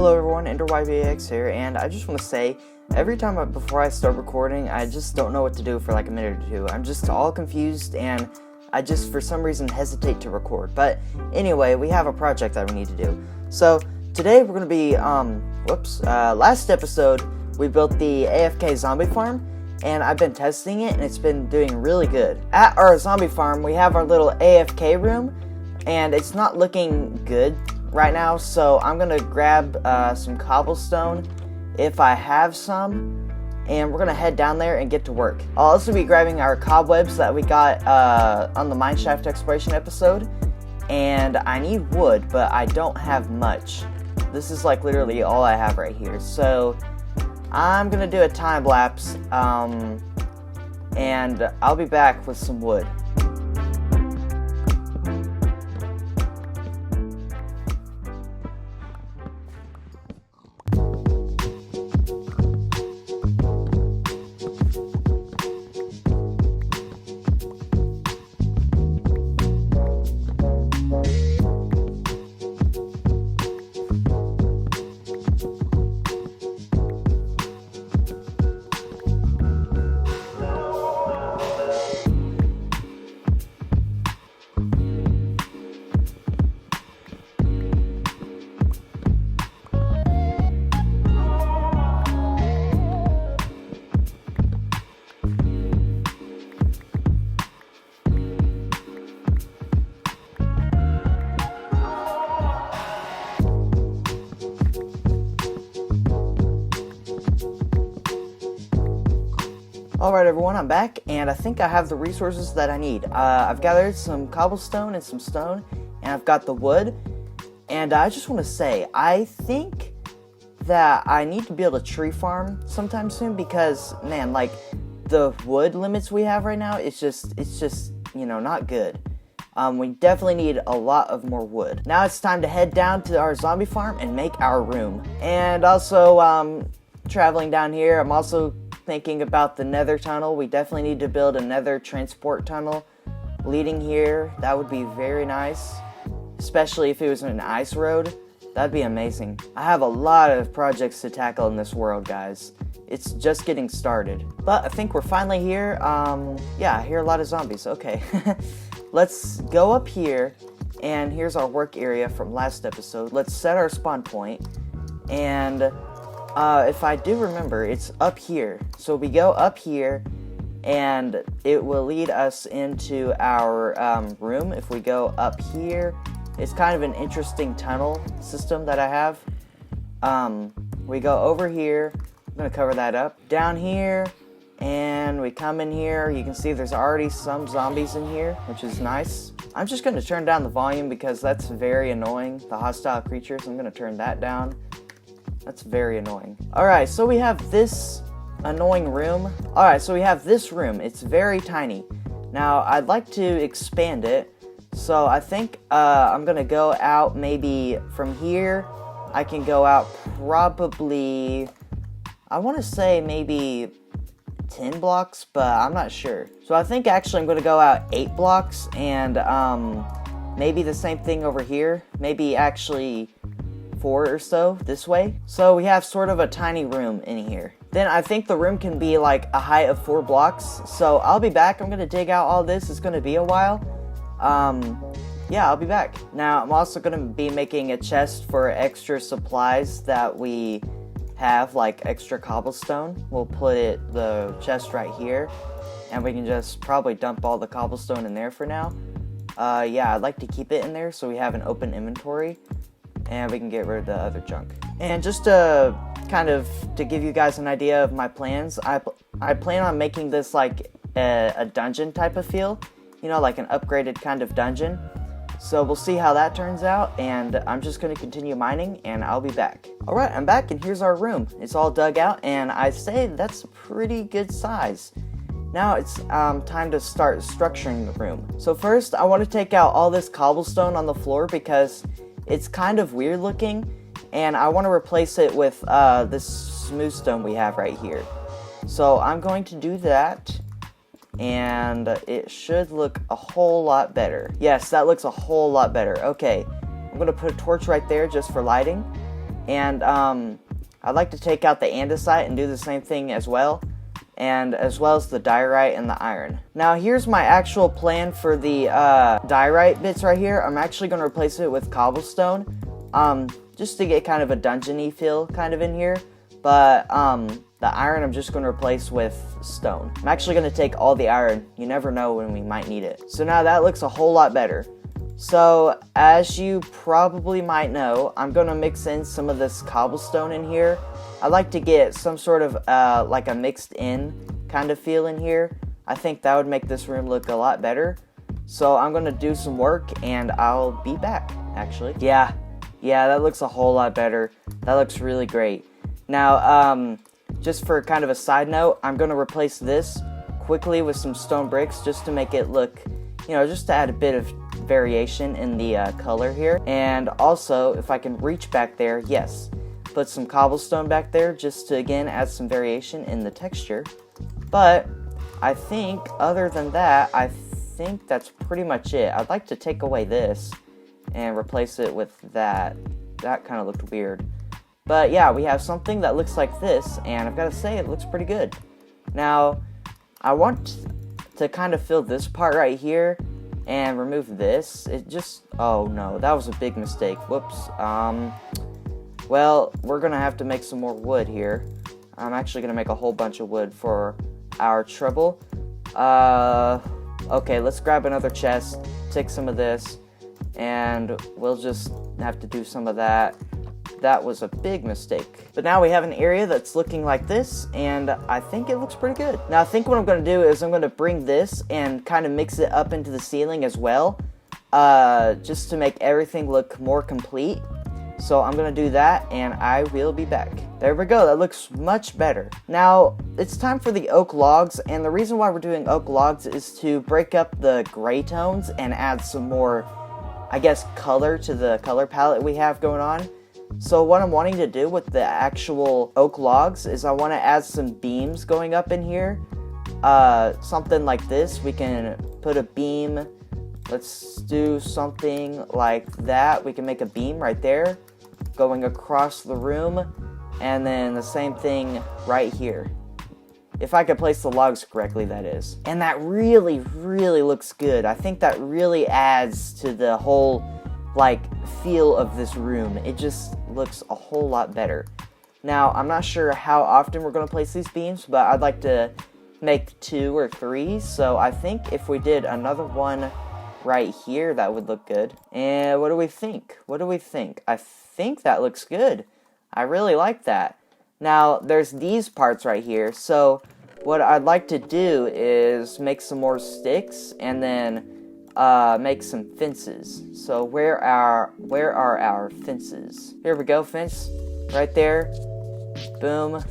Hello everyone, EnderYBX here, and I just want to say, every time before I start recording, I just don't know what to do for like a minute or two. I'm just all confused, and I just, for some reason, hesitate to record. But anyway, we have a project that we need to do. So, today we're going to be, last episode, we built the AFK zombie farm, and I've been testing it, and it's been doing really good. At our zombie farm, we have our little AFK room, and it's not looking good right now, so I'm gonna grab some cobblestone if I have some, and we're gonna head down there and get to work. I'll also be grabbing our cobwebs that we got on the mineshaft exploration episode, and I need wood, but I don't have much. This is like literally all I have right here, so I'm gonna do a time lapse, and I'll be back with some wood. Alright everyone, I'm back, and I think I have the resources that I need. I've gathered some cobblestone and some stone, and I've got the wood, and I just want to say, I think that I need to build a tree farm sometime soon, because, man, like, the wood limits we have right now, it's just, you know, not good. We definitely need a lot of more wood. Now it's time to head down to our zombie farm and make our room. And also, traveling down here, I'm also thinking about the nether tunnel. We definitely need to build a nether transport tunnel leading here. That would be very nice, especially if it was an ice road. That'd be amazing. I have a lot of projects to tackle in this world, guys. It's just getting started. But I think we're finally here. Yeah, I hear a lot of zombies. Okay. Let's go up here, and here's our work area from last episode. Let's set our spawn point, and if I do remember, it's up here. So we go up here, and it will lead us into our room. If we go up here, it's kind of an interesting tunnel system that I have. We go over here. I'm going to cover that up. Down here, and we come in here. You can see there's already some zombies in here, which is nice. I'm just going to turn down the volume because that's very annoying. The hostile creatures, I'm going to turn that down. That's very annoying. Alright, so we have this annoying room. Alright, so we have this room. It's very tiny. Now, I'd like to expand it. So I think I'm going to go out maybe from here. I can go out probably, I want to say maybe 10 blocks, but I'm not sure. So I think actually I'm going to go out 8 blocks, and maybe the same thing over here. Maybe actually 4 or so this way. So we have sort of a tiny room in here. Then I think the room can be like a height of 4 blocks. So I'll be back. I'm gonna dig out all this. It's gonna be a while. Yeah, I'll be back. Now I'm also gonna be making a chest for extra supplies that we have, like extra cobblestone. We'll put the chest right here, and we can just probably dump all the cobblestone in there for now. Yeah, I'd like to keep it in there so we have an open inventory, and we can get rid of the other junk. And just to kind of to give you guys an idea of my plans, I plan on making this like a dungeon type of feel, you know, like an upgraded kind of dungeon. So we'll see how that turns out, and I'm just going to continue mining, and I'll be back. Alright, I'm back, and here's our room. It's all dug out, and I'd say that's a pretty good size. Now it's time to start structuring the room. So first, I want to take out all this cobblestone on the floor because it's kind of weird looking, and I want to replace it with this smooth stone we have right here. So I'm going to do that, and it should look a whole lot better. Yes, that looks a whole lot better. Okay, I'm going to put a torch right there just for lighting, And I'd like to take out the andesite and do the same thing as well. And as well as the diorite and the iron. Now here's my actual plan for the diorite bits right here. I'm actually going to replace it with cobblestone, just to get kind of a dungeon-y feel kind of in here. But the iron I'm just going to replace with stone. I'm actually going to take all the iron. You never know when we might need it. So now that looks a whole lot better. So as you probably might know, I'm going to mix in some of this cobblestone in here. I like to get some sort of like a mixed in kind of feel in here. I think that would make this room look a lot better. So I'm going to do some work and I'll be back, actually. Yeah, that looks a whole lot better. That looks really great. Now, just for kind of a side note, I'm going to replace this quickly with some stone bricks just to make it look, you know, just to add a bit of variation in the color here. And also, if I can reach back there, yes, put some cobblestone back there just to, again, add some variation in the texture. But I think, other than that, I think that's pretty much it. I'd like to take away this and replace it with that. That kind of looked weird. But yeah, we have something that looks like this, and I've got to say, it looks pretty good. Now, I want to kind of fill this part right here and remove this. It just, oh no, that was a big mistake. Whoops. Well, we're gonna have to make some more wood here. I'm actually gonna make a whole bunch of wood for our trouble. Okay, let's grab another chest, take some of this, and we'll just have to do some of that. That was a big mistake. But now we have an area that's looking like this, and I think it looks pretty good. Now I think what I'm going to do is I'm going to bring this and kind of mix it up into the ceiling as well, just to make everything look more complete. So I'm going to do that, and I will be back. There we go, that looks much better. Now, it's time for the oak logs, and the reason why we're doing oak logs is to break up the gray tones and add some more, I guess, color to the color palette we have going on. So what I'm wanting to do with the actual oak logs is I want to add some beams going up in here. Something like this. We can put a beam. Let's do something like that. We can make a beam right there going across the room. And then the same thing right here. If I could place the logs correctly, that is. And that really, really looks good. I think that really adds to the whole, like, feel of this room. It just looks a whole lot better. Now, I'm not sure how often we're going to place these beams, but I'd like to make 2 or 3. So I think if we did another one right here, that would look good. And what do we think? I think that looks good. I really like that. Now, there's these parts right here. So what I'd like to do is make some more sticks and then make some fences. So where are our fences? Here we go, fence right there. Boom,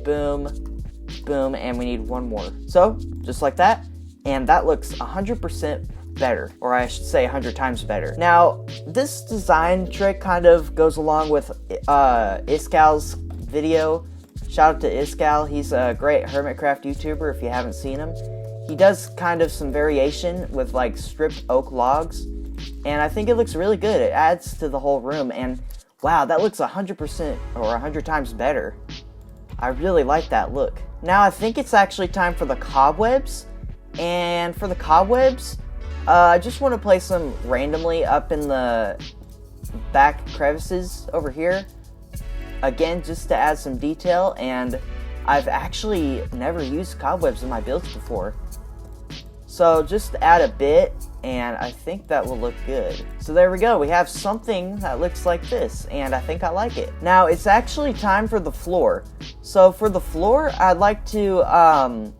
boom, boom, and we need one more. So just like that, and that looks 100% better, or I should say 100 times better. Now, this design trick kind of goes along with Iscal's video. Shout out to Iscal. He's a great Hermitcraft YouTuber if you haven't seen him. He does kind of some variation with like stripped oak logs, and I think it looks really good. It adds to the whole room, and wow, that looks 100% or 100 times better. I really like that look. Now I think it's actually time for the cobwebs, and for the cobwebs, I just want to place them randomly up in the back crevices over here. Again, just to add some detail, and I've actually never used cobwebs in my builds before. So just add a bit, and I think that will look good. So there we go, we have something that looks like this, and I think I like it. Now it's actually time for the floor. So for the floor, I'd like to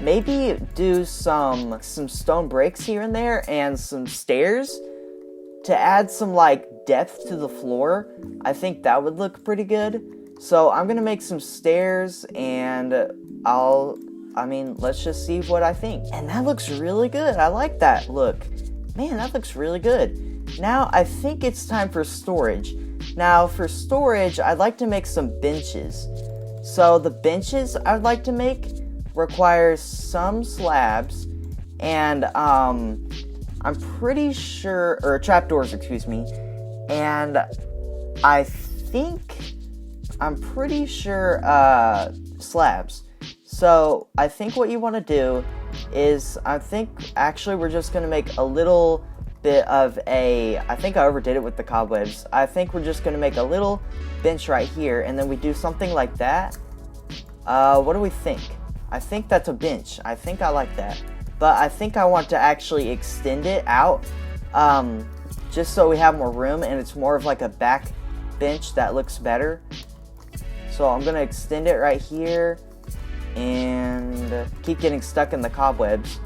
maybe do some stone bricks here and there, and some stairs to add some like depth to the floor. I think that would look pretty good. So I'm gonna make some stairs, and let's just see what I think. And that looks really good. I like that look. Man, that looks really good. Now I think it's time for storage. Now for storage, I'd like to make some benches. So the benches I'd like to make requires some slabs, and I'm pretty sure, or trapdoors, excuse me, and I I'm pretty sure, slabs. So I think what you want to do is, I think actually we're just going to make a little bit of I think I overdid it with the cobwebs. I think we're just going to make a little bench right here, and then we do something like that. What do we think? I think that's a bench. I think I like that. But I think I want to actually extend it out, just so we have more room, and it's more of like a back bench that looks better. So I'm going to extend it right here, and keep getting stuck in the cobwebs.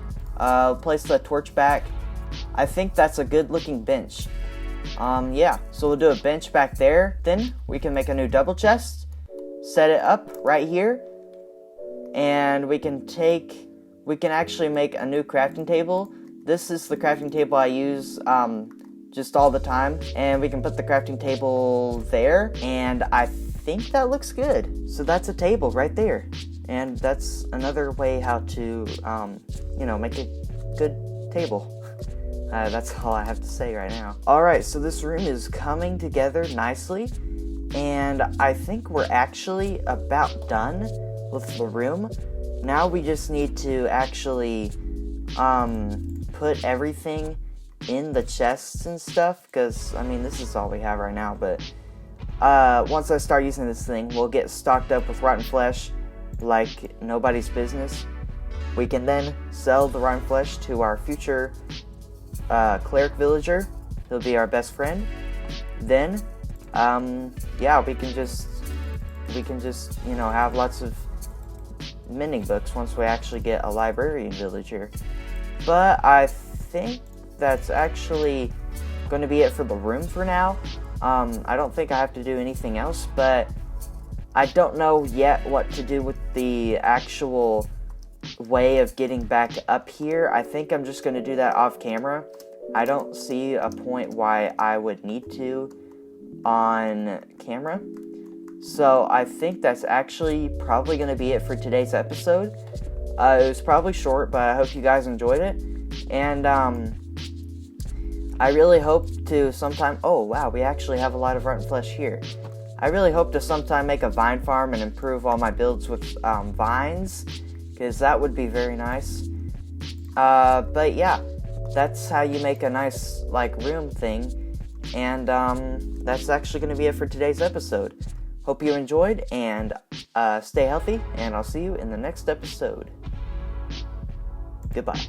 Place the torch back. I think that's a good looking bench. Yeah, so we'll do a bench back there. Then we can make a new double chest, set it up right here, and we can actually make a new crafting table. This is the crafting table I use just all the time, and we can put the crafting table there, and I think that looks good. So that's a table right there, and that's another way how to make a good table. That's all I have to say right now. Alright, so this room is coming together nicely, and I think we're actually about done with the room. Now we just need to actually put everything in the chests and stuff, because I mean this is all we have right now, but once I start using this thing, we'll get stocked up with rotten flesh like nobody's business. We can then sell the rotten flesh to our future cleric villager. He'll be our best friend. Then yeah, we can just have lots of mending books once we actually get a librarian villager. But I think that's actually going to be it for the room for now. I don't think I have to do anything else, but I don't know yet what to do with the actual way of getting back up here. I think I'm just going to do that off camera. I don't see a point why I would need to on camera. So I think that's actually probably going to be it for today's episode. It was probably short, but I hope you guys enjoyed it. And I really hope to sometime... Oh, wow, we actually have a lot of rotten flesh here. I really hope to sometime make a vine farm and improve all my builds with vines, because that would be very nice. But yeah, that's how you make a nice room thing. And that's actually going to be it for today's episode. Hope you enjoyed, and stay healthy, and I'll see you in the next episode. Goodbye.